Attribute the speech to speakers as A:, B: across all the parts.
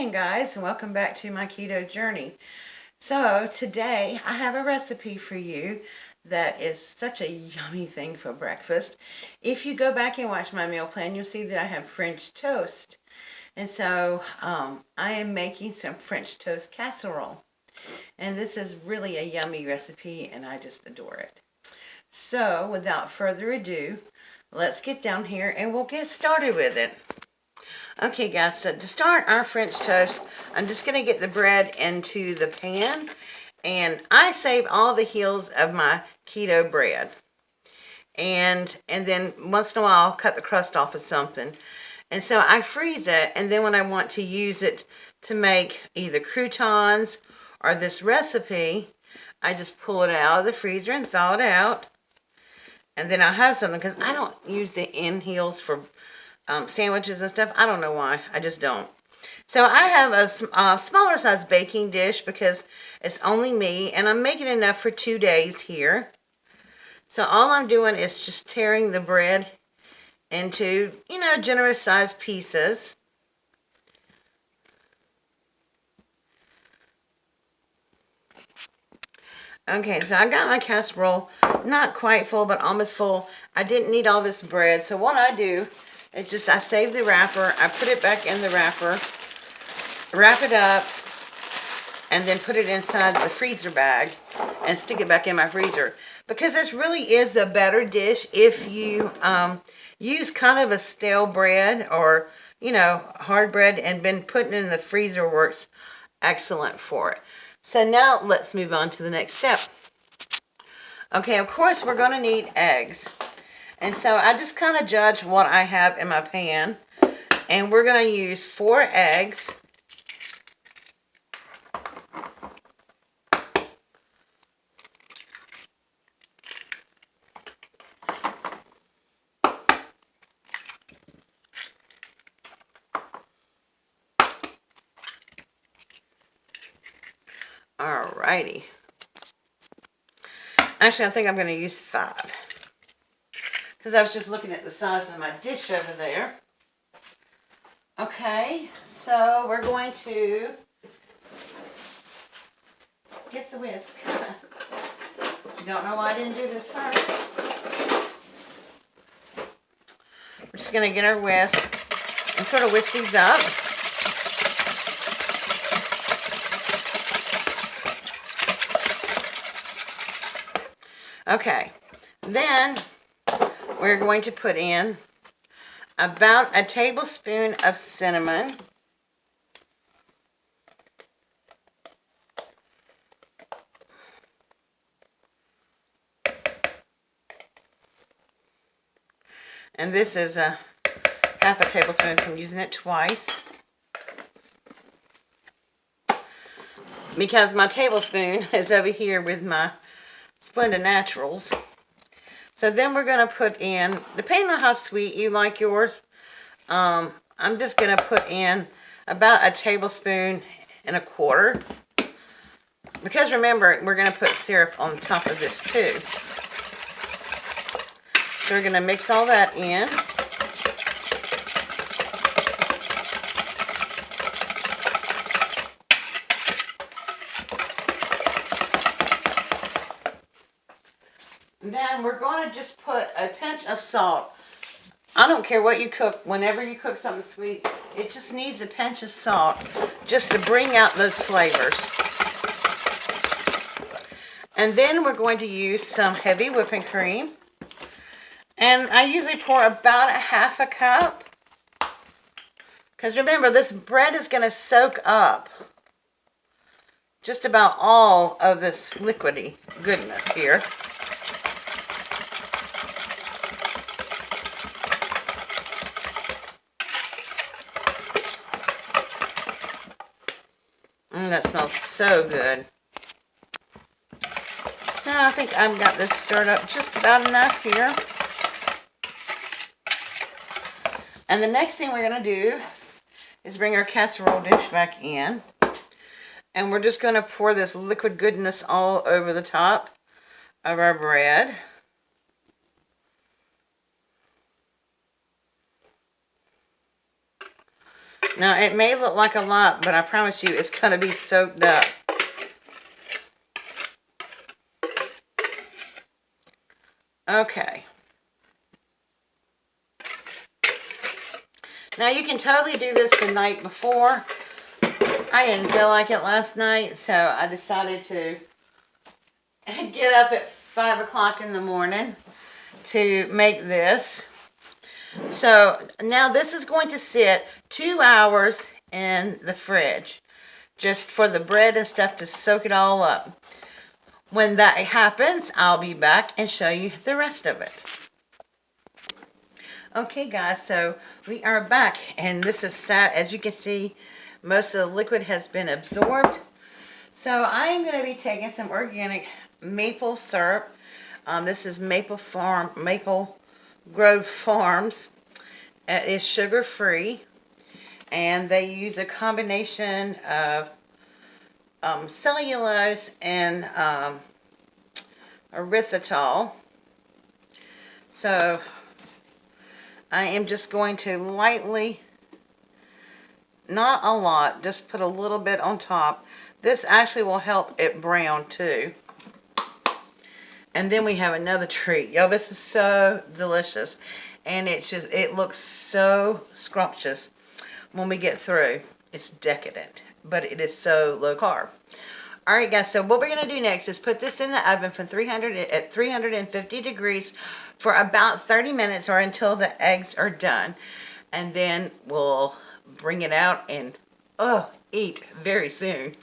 A: again, guys, and welcome back to my keto journey. So today I have a recipe for you that is such a yummy thing for breakfast. If you go back and watch my meal plan, you'll see that I have French toast. And so I am making some French toast casserole. And this is really a yummy recipe and I just adore it. So without further ado, let's get down here and we'll get started with it. Okay guys, so to start our French toast, I'm just going to get the bread into the pan, and I save all the heels of my keto bread, and then once in a while I'll cut the crust off of something, and so I freeze it, and then when I want to use it to make either croutons or this recipe, I just pull it out of the freezer and thaw it out, and then I'll have something, because I don't use the end heels for sandwiches and stuff. I don't know why. I just don't. So I have a smaller size baking dish because it's only me, and I'm making enough for 2 days here. So all I'm doing is just tearing the bread into, generous sized pieces. Okay, so I got my casserole not quite full, but almost full. I didn't need all this bread, so what I do it's just I save the wrapper, I put it back in the wrapper, wrap it up, and then put it inside the freezer bag and stick it back in my freezer. Because this really is a better dish if you use kind of a stale bread or, hard bread and been putting it in the freezer works excellent for it. So now let's move on to the next step. Okay, of course we're going to need eggs. And so I just kind of judge what I have in my pan. And we're going to use 4 eggs. Alrighty. Actually, I think I'm going to use 5. Because I was just looking at the size of my dish over there. Okay, so we're going to get the whisk. Don't know why I didn't do this first. We're just going to get our whisk and sort of whisk these up. Okay, then we're going to put in about a tablespoon of cinnamon. And this is a half a tablespoon, so I'm using it twice. Because my tablespoon is over here with my Splenda Naturals. So then we're going to put in, depending on how sweet you like yours, I'm just going to put in about a tablespoon and a quarter. Because remember, we're going to put syrup on top of this too. So we're going to mix all that in. Then we're going to just put a pinch of salt. I don't care what you cook. Whenever you cook something sweet, it just needs a pinch of salt just to bring out those flavors. And then we're going to use some heavy whipping cream. And I usually pour about a half a cup. Because remember, this bread is going to soak up just about all of this liquidy goodness here. That smells so good. So I think I've got this stirred up just about enough here. And the next thing we're going to do is bring our casserole dish back in. And we're just going to pour this liquid goodness all over the top of our bread. Now, it may look like a lot, but I promise you it's going to be soaked up. Okay. Now, you can totally do this the night before. I didn't feel like it last night, so I decided to get up at 5 o'clock in the morning to make this. So now this is going to sit 2 hours in the fridge, just for the bread and stuff to soak it all up. When that happens, I'll be back and show you the rest of it. Okay guys, so we are back, and this is sat, as you can see, most of the liquid has been absorbed. So I am going to be taking some organic maple syrup. This is Maple Grove Farms. It is sugar-free, and they use a combination of cellulose and erythitol. So I am just going to lightly, not a lot, just put a little bit on top. This actually will help it brown too. And then we have another treat. Yo, this is so delicious. And it looks so scrumptious when we get through. It's decadent, but it is so low carb. Alright guys, so what we're going to do next is put this in the oven for 350 degrees for about 30 minutes, or until the eggs are done. And then we'll bring it out and eat very soon.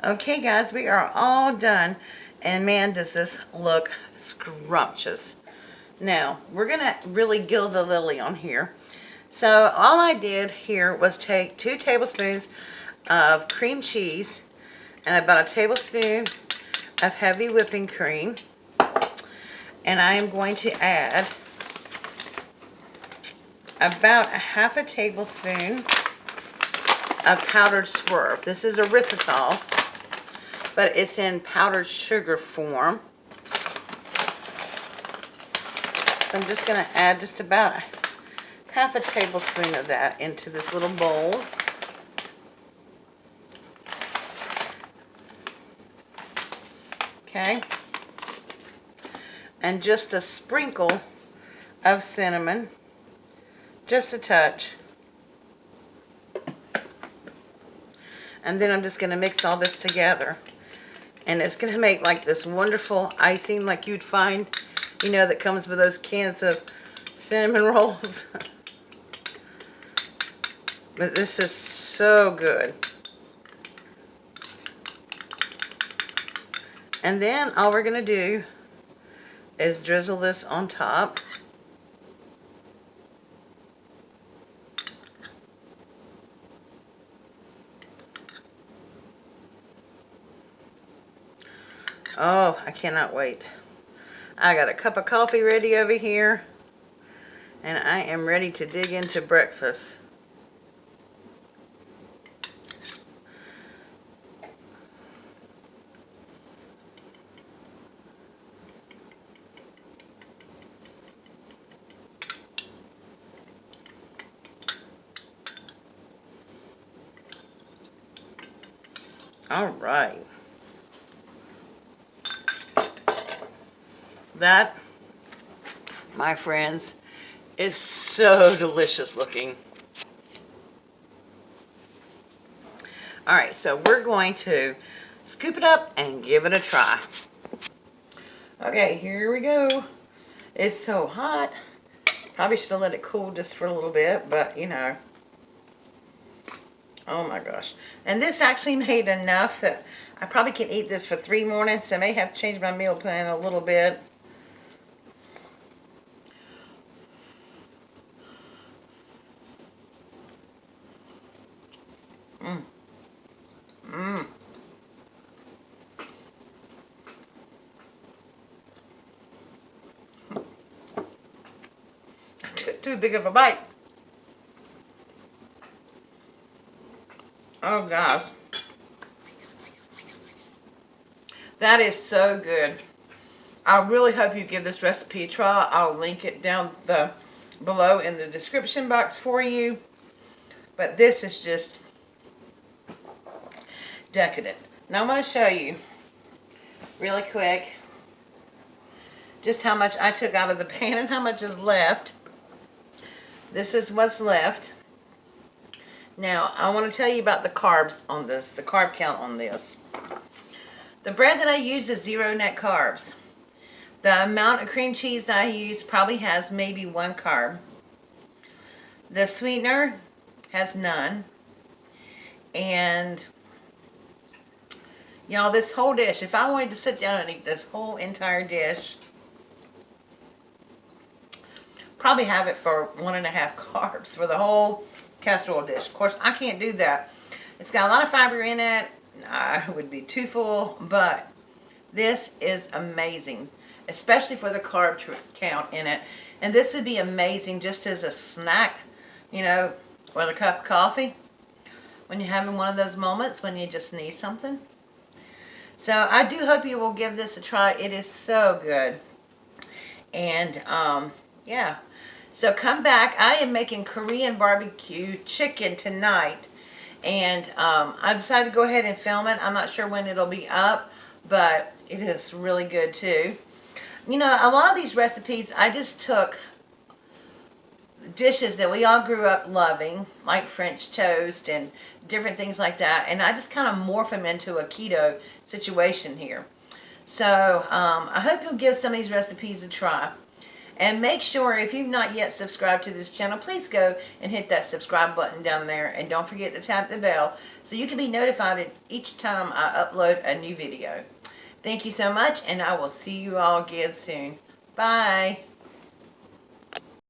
A: Okay guys, we are all done, and man, does this look scrumptious. Now we're gonna really gild the lily on here. So all I did here was take 2 tablespoons of cream cheese and about a tablespoon of heavy whipping cream, and I am going to add about a half a tablespoon of powdered swerve. This is erythritol, but it's in powdered sugar form. So I'm just going to add just about half a tablespoon of that into this little bowl. Okay. And just a sprinkle of cinnamon. Just a touch. And then I'm just going to mix all this together. And it's going to make like this wonderful icing like you'd find, you know, that comes with those cans of cinnamon rolls. But this is so good. And then all we're going to do is drizzle this on top. Oh, I cannot wait. I got a cup of coffee ready over here, and I am ready to dig into breakfast. All right. That, my friends, is so delicious looking. Alright, so we're going to scoop it up and give it a try. Okay, here we go. It's so hot. Probably should have let it cool just for a little bit, but you know. Oh my gosh. And this actually made enough that I probably can eat this for 3 mornings. So I may have to change my meal plan a little bit. Too big of a bite. Oh gosh. That is so good. I really hope you give this recipe a try. I'll link it down below in the description box for you. But this is just decadent. Now I'm going to show you really quick just how much I took out of the pan and how much is left. This is what's left. Now, I want to tell you about the carbs on this, the carb count on this. The bread that I use is 0 net carbs. The amount of cream cheese I use probably has maybe 1 carb. The sweetener has none. And, y'all, this whole dish, if I wanted to sit down and eat this whole entire dish, probably have it for 1.5 carbs for the whole casserole dish. Of course, I can't do that. It's got a lot of fiber in it. I would be too full, but this is amazing, especially for the carb count in it. And this would be amazing just as a snack, you know, with a cup of coffee when you're having one of those moments when you just need something. So I do hope you will give this a try. It is so good. And yeah. So come back. I am making Korean barbecue chicken tonight. And I decided to go ahead and film it. I'm not sure when it'll be up, but it is really good too. You know, a lot of these recipes, I just took dishes that we all grew up loving, like French toast and different things like that, and I just kind of morph them into a keto situation here. So I hope you'll give some of these recipes a try. And make sure, if you've not yet subscribed to this channel, please go and hit that subscribe button down there. And don't forget to tap the bell so you can be notified each time I upload a new video. Thank you so much, and I will see you all again soon. Bye.